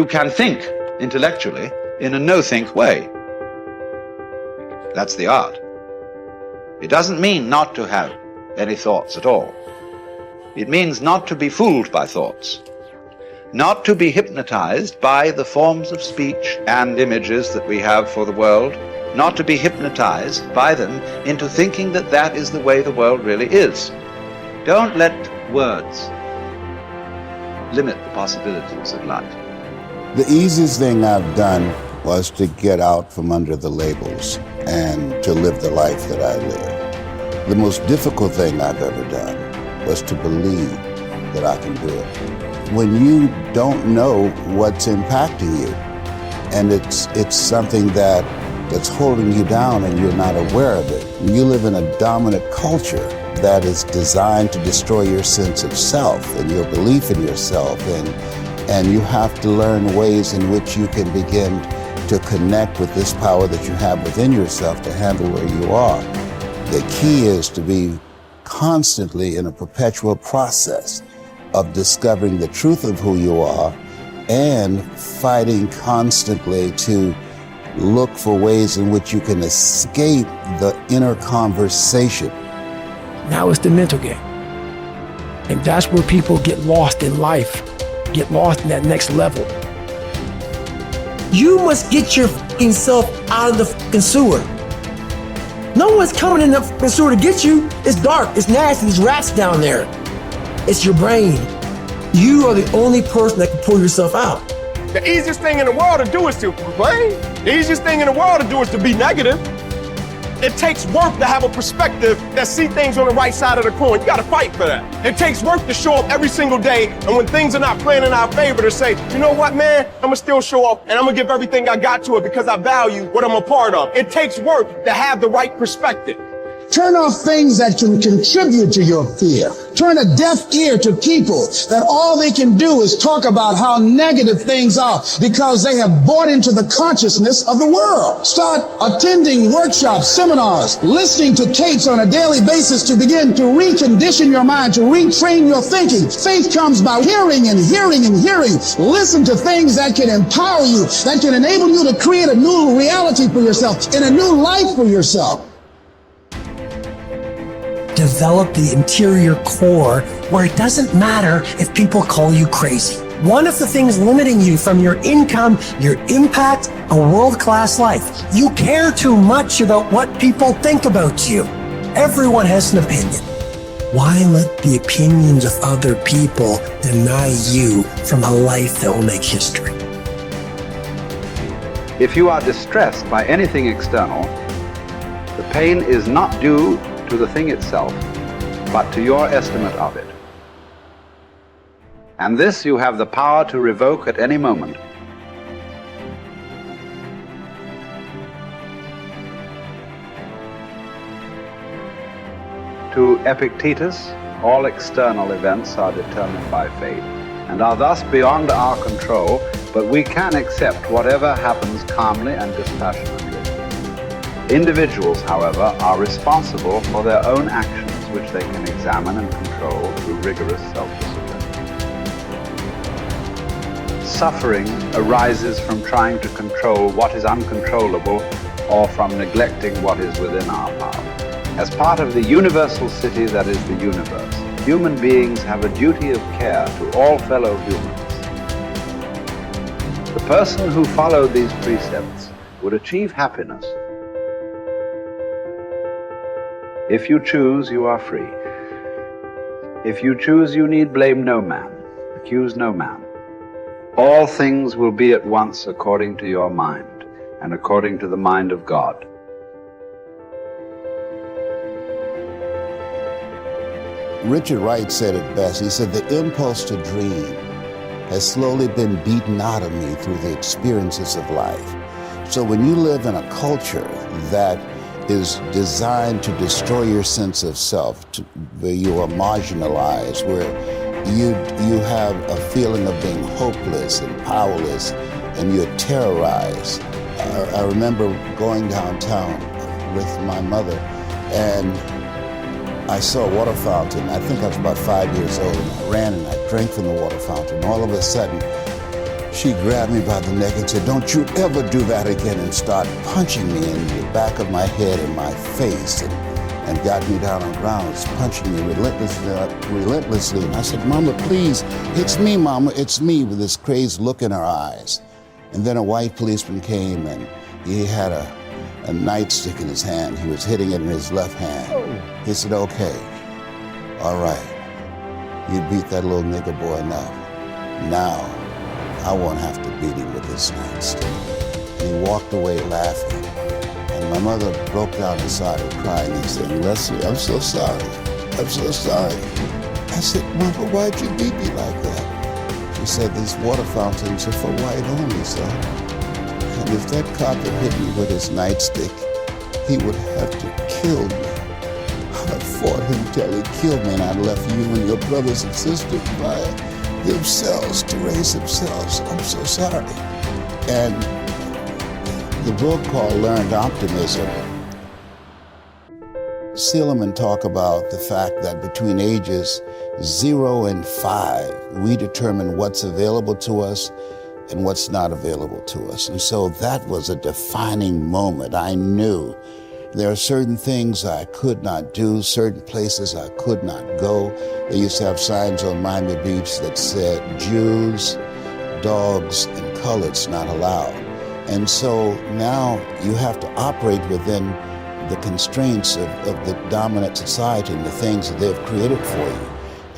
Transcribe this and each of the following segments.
you can think intellectually in a no-think way. That's the art. It doesn't mean not to have any thoughts at all. It means not to be fooled by thoughts, not to be hypnotized by the forms of speech and images that we have for the world, not to be hypnotized by them into thinking that that is the way the world really is. Don't let words limit the possibilities of life. The easiest thing I've done was to get out from under the labels and to live the life that I live. The most difficult thing I've ever done was to believe that I can do it. When you don't know what's impacting you, and it's something that's holding you down and you're not aware of it. You live in a dominant culture that is designed to destroy your sense of self and your belief in yourself, and you have to learn ways in which you can begin to connect with this power that you have within yourself to handle where you are. The key is to be constantly in a perpetual process of discovering the truth of who you are and fighting constantly to look for ways in which you can escape the inner conversation. Now it's the mental game. And that's where people get lost in life, get lost in that next level. You must get your fucking self out of the fucking sewer. No one's coming in the fucking sewer to get you. It's dark, it's nasty, there's rats down there. It's your brain. You are the only person that can pull yourself out. The easiest thing in the world to do is to complain. The easiest thing in the world to do is to be negative. It takes work to have a perspective that see things on the right side of the coin. You gotta fight for that. It takes work to show up every single day, and when things are not playing in our favor, to say, you know what, man, I'm gonna still show up, and I'm gonna give everything I got to it because I value what I'm a part of. It takes work to have the right perspective. Turn off things that can contribute to your fear. Turn a deaf ear to people that all they can do is talk about how negative things are because they have bought into the consciousness of the world. Start attending workshops, seminars, listening to tapes on a daily basis to begin to recondition your mind, to retrain your thinking. Faith comes by hearing and hearing and hearing. Listen to things that can empower you, that can enable you to create a new reality for yourself and a new life for yourself. Develop the interior core where it doesn't matter if people call you crazy. One of the things limiting you from your income, your impact, a world-class life, you care too much about what people think about you. Everyone has an opinion. Why let the opinions of other people deny you from a life that will make history? If you are distressed by anything external, the pain is not due to the thing itself, but to your estimate of it. And this you have the power to revoke at any moment. To Epictetus, all external events are determined by fate and are thus beyond our control, but we can accept whatever happens calmly and dispassionately. Individuals, however, are responsible for their own actions, which they can examine and control through rigorous self-discipline. Suffering arises from trying to control what is uncontrollable or from neglecting what is within our power. As part of the universal city that is the universe, human beings have a duty of care to all fellow humans. The person who followed these precepts would achieve happiness. If you choose, you are free. If you choose, you need blame no man, accuse no man. All things will be at once according to your mind and according to the mind of God. Richard Wright said it best. He said, the impulse to dream has slowly been beaten out of me through the experiences of life. So when you live in a culture that is designed to destroy your sense of self, where you are marginalized, where you have a feeling of being hopeless and powerless, and you're terrorized. I remember going downtown with my mother, and I saw a water fountain. I think I was about 5 years old, and I ran and I drank from the water fountain. All of a sudden, She grabbed me by the neck and said, "Don't you ever do that again," and started punching me in the back of my head and my face, and got me down on the ground, was punching me relentlessly. And I said, "Mama, please, it's me, Mama, it's me," with this crazed look in her eyes. And then a white policeman came, and he had a nightstick in his hand. He was hitting it in his left hand. He said, "Okay, all right, you beat that little nigger boy enough. Now, I won't have to beat him with this nightstick." And he walked away laughing. And my mother broke down and started crying and saying, "Leslie, I'm so sorry. I'm so sorry." I said, "Mama, why'd you beat me like that?" She said, "These water fountains are for white only, son. And if that cop had hit me with his nightstick, he would have to kill me. I fought him till he killed me, and I left you and your brothers and sisters by themselves to raise themselves. I'm so sorry." And the book called Learned Optimism, Seligman talk about the fact that between ages 0 and 5, we determine what's available to us and what's not available to us. And so that was a defining moment. I knew there are certain things I could not do, certain places I could not go. They used to have signs on Miami Beach that said, "Jews, dogs, and coloreds not allowed." And so now you have to operate within the constraints of the dominant society and the things that they've created for you.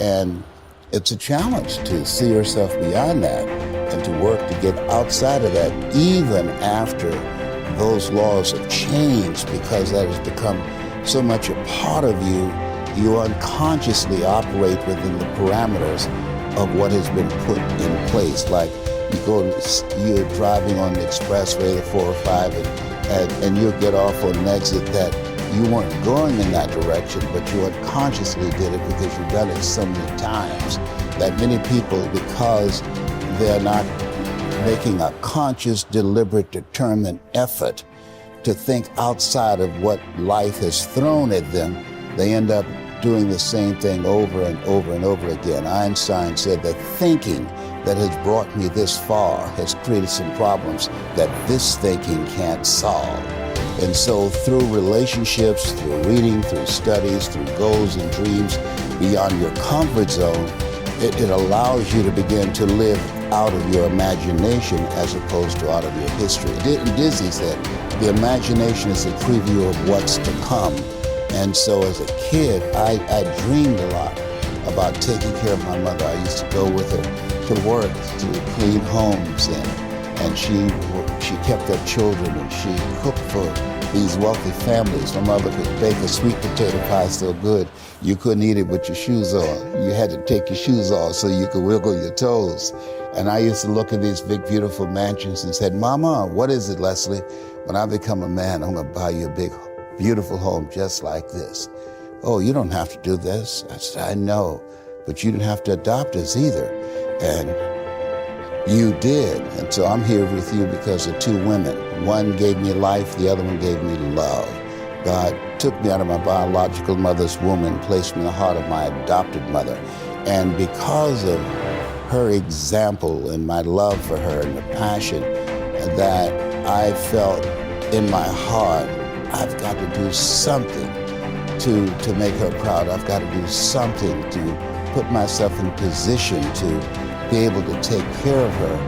And it's a challenge to see yourself beyond that and to work to get outside of that, even after those laws have changed, because that has become so much a part of you. You unconsciously operate within the parameters of what has been put in place. Like you're driving on the expressway, the 405, and you'll get off on an exit that you weren't going in that direction, but you unconsciously did it because you've done it so many times that many people, because they're not making a conscious, deliberate, determined effort to think outside of what life has thrown at them, they end up doing the same thing over and over and over again. Einstein said that thinking that has brought me this far has created some problems that this thinking can't solve. And so through relationships, through reading, through studies, through goals and dreams beyond your comfort zone, it allows you to begin to live out of your imagination as opposed to out of your history. Disney said, the imagination is a preview of what's to come. And so as a kid, I dreamed a lot about taking care of my mother. I used to go with her to work, to clean homes, and she kept her children, and she cooked for these wealthy families. My mother could bake a sweet potato pie so good you couldn't eat it with your shoes on. You had to take your shoes off so you could wiggle your toes. And I used to look at these big, beautiful mansions and said, "Mama, what is it, Leslie? When I become a man, I'm gonna buy you a big, beautiful home just like this." "Oh, you don't have to do this." I said, "I know, but you didn't have to adopt us either." And you did. And so I'm here with you because of two women. One gave me life, the other one gave me love. God took me out of my biological mother's womb and placed me in the heart of my adopted mother. And because of her example and my love for her and the passion that I felt in my heart, I've got to do something to make her proud. I've got to do something to put myself in position to be able to take care of her.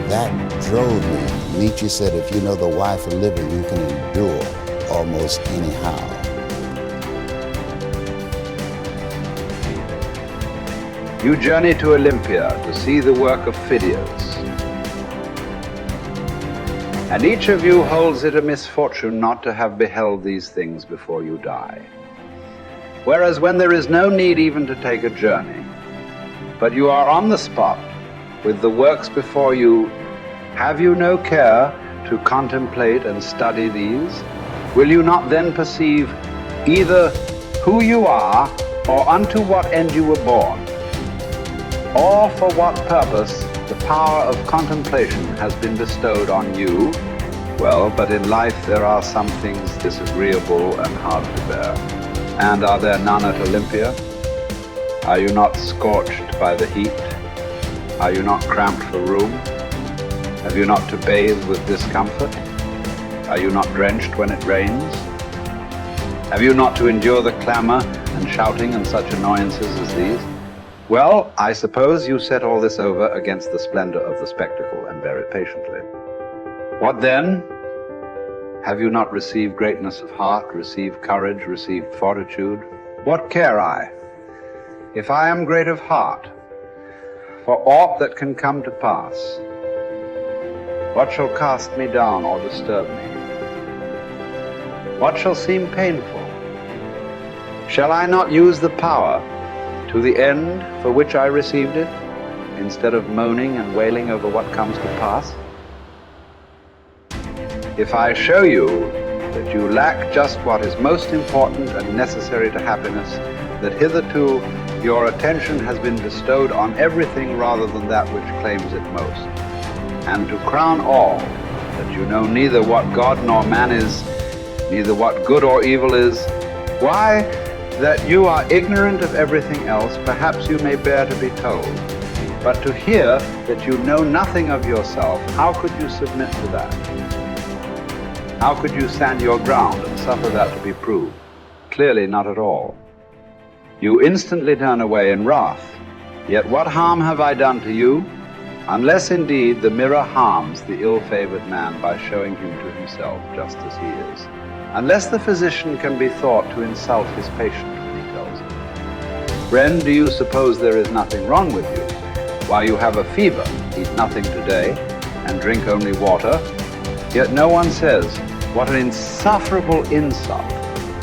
That drove me. Nietzsche said, if you know the why for living, you can endure almost anyhow. You journey to Olympia to see the work of Phidias. And each of you holds it a misfortune not to have beheld these things before you die. Whereas when there is no need even to take a journey, but you are on the spot with the works before you, have you no care to contemplate and study these? Will you not then perceive either who you are or unto what end you were born, or for what purpose the power of contemplation has been bestowed on you? Well, but in life there are some things disagreeable and hard to bear. And are there none at Olympia? Are you not scorched by the heat? Are you not cramped for room? Have you not to bathe with discomfort? Are you not drenched when it rains? Have you not to endure the clamor and shouting and such annoyances as these? Well, I suppose you set all this over against the splendor of the spectacle and bear it patiently. What then? Have you not received greatness of heart, received courage, received fortitude? What care I, if I am great of heart, for aught that can come to pass? What shall cast me down or disturb me? What shall seem painful? Shall I not use the power to the end for which I received it, instead of moaning and wailing over what comes to pass? If I show you that you lack just what is most important and necessary to happiness, that hitherto your attention has been bestowed on everything rather than that which claims it most, and to crown all, that you know neither what God nor man is, neither what good or evil is, why, that you are ignorant of everything else, perhaps you may bear to be told. But to hear that you know nothing of yourself, how could you submit to that? How could you stand your ground and suffer that to be proved? Clearly not at all. You instantly turn away in wrath. Yet what harm have I done to you? Unless indeed the mirror harms the ill-favored man by showing him to himself just as he is. Unless the physician can be thought to insult his patient when he tells him, "Friend, do you suppose there is nothing wrong with you? While you have a fever, eat nothing today, and drink only water." Yet no one says, "What an insufferable insult."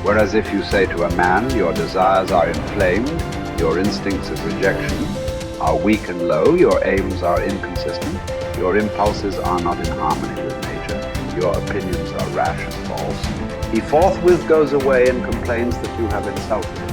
Whereas if you say to a man, "Your desires are inflamed, your instincts of rejection are weak and low, your aims are inconsistent, your impulses are not in harmony with nature, your opinions are rash and false," he forthwith goes away and complains that you have insulted him.